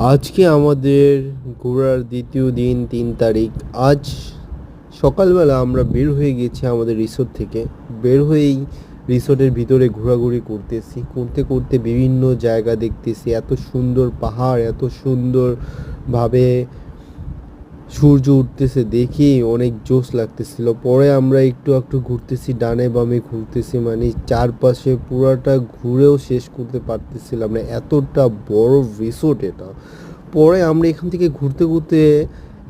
আজকে আমাদের ঘোরার দ্বিতীয় দিন ৩ তারিখ। আজ সকালবেলা আমরা বের হয়ে গেছি আমাদের রিসোর্ট থেকে। বের হয়েই রিসোর্টের ভিতরে ঘোরাঘুরি করতেছি, করতে করতে বিভিন্ন জায়গা দেখতেছি। এত সুন্দর পাহাড়, এত সুন্দরভাবে সূর্য উঠতেছে দেখি অনেক জোশ লাগতেছিল। পরে আমরা একটু একটু ঘুরতেছি, ডানে বামে ঘুরতেছি, মানে চারপাশে পুরাটা ঘুরেও শেষ করতে পারতেছিলাম না, এতটা বড় রিসোর্ট এটা। পরে আমরা এখান থেকে ঘুরতে ঘুরতে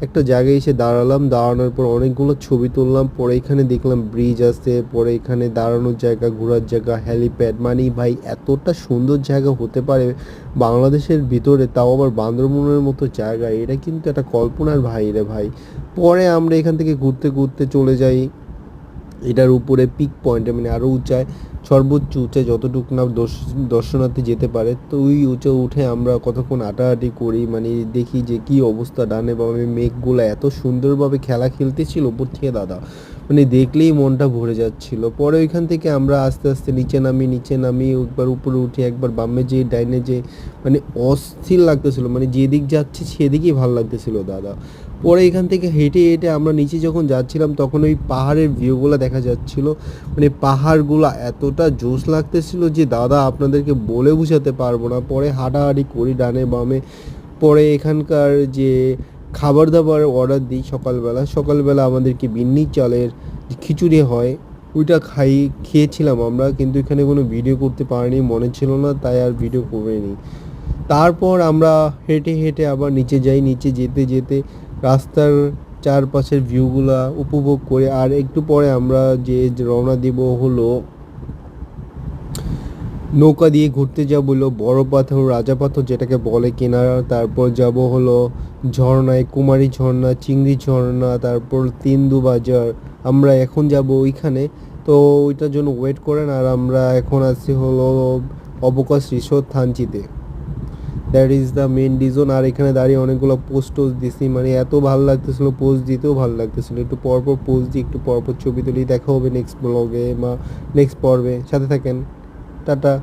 একটা জায়গায় এসে দাঁড়ালাম। দাঁড়ানোর পর অনেকগুলো ছবি তুললাম। পরে এখানে দেখলাম ব্রিজ আছে, পরে এখানে দাঁড়ানোর জায়গা, ঘোরার জায়গা, হ্যালিপ্যাড। মানে ভাই এতটা সুন্দর জায়গা হতে পারে বাংলাদেশের ভিতরে, তাও আবার বান্দরবনের মতো জায়গা, এটা কিন্তু একটা কল্পনার বাইরে ভাই। পরে আমরা এখান থেকে ঘুরতে ঘুরতে চলে যাই এটার উপরে পিক পয়েন্টে, মানে আরও উঁচায়, সর্বোচ্চ উঁচায় যতটুকু না দর্শনার্থী যেতে পারে। তো ওই উঁচে উঠে আমরা কতক্ষণ হাঁটাহাঁটি করি, মানে দেখি যে কী অবস্থা। ডানে বামে মেঘগুলো এত সুন্দরভাবে খেলা খেলতেছিল উপর থেকে দাদা, মানে দেখলেই মনটা ভরে যাচ্ছিল। পরে ওইখান থেকে আমরা আস্তে আস্তে নিচে নামি একবার উপরে উঠি, একবার বামে যেয়ে ডাইনে যে, মানে অস্থির লাগতেছিল, মানে যেদিক যাচ্ছে সেদিকেই ভালো লাগতেছিল দাদা। পরে এখান থেকে হেঁটে হেঁটে আমরা নিচে যখন যাচ্ছিলাম তখন ওই পাহাড়ের ভিউগুলো দেখা যাচ্ছিল, মানে পাহাড়গুলো এতটা জোশ লাগতেছিল যে দাদা আপনাদেরকে বলে বোঝাতে পারবো না। পরে হাঁটাহাঁটি করি ডানে বামে। পরে এখানকার যে খাবার দাবার অর্ডার দিই সকালবেলা আমাদেরকে বিন্নি চালের যে খিচুড়ি হয় ওইটা খেয়েছিলাম আমরা, কিন্তু এখানে কোনো ভিডিও করতে পারিনি, মনে ছিল না, তাই আর ভিডিও করিনি। তারপর আমরা হেঁটে হেঁটে আবার নিচে যাই। নিচে যেতে যেতে রাস্তার চারপাশের ভিউগুলা উপভোগ করে আর একটু পরে আমরা যে রওনা দিব হলো নৌকা দিয়ে ঘুরতে যাব হলো বড় পাথর, রাজা পাথর যেটাকে বলে কিনারা। তারপর যাব হলো ঝর্ণায়, কুমারী ঝর্ণা, চিংড়ি ঝর্ণা, তারপর তিন্দু বাজার। আমরা এখন যাব ওইখানে, তো ওইটার জন্য ওয়েট করেন। আর আমরা এখন আছি হলো অবকাশ রিসোর্ট থানচিতে। That is the main reason. আর এখানে দাঁড়িয়ে অনেকগুলো টোস্ট দিছি, মানে এত ভালো লাগতেছিলো, পোস্ট দিতেও ভালো লাগতেছিলো। একটু পরপর পোস্ট দিই, একটু পরপর ছবি তুলি। দেখা হবে নেক্সট ব্লগে বা নেক্সট পর্বে, সাথে থাকেন। টাটা।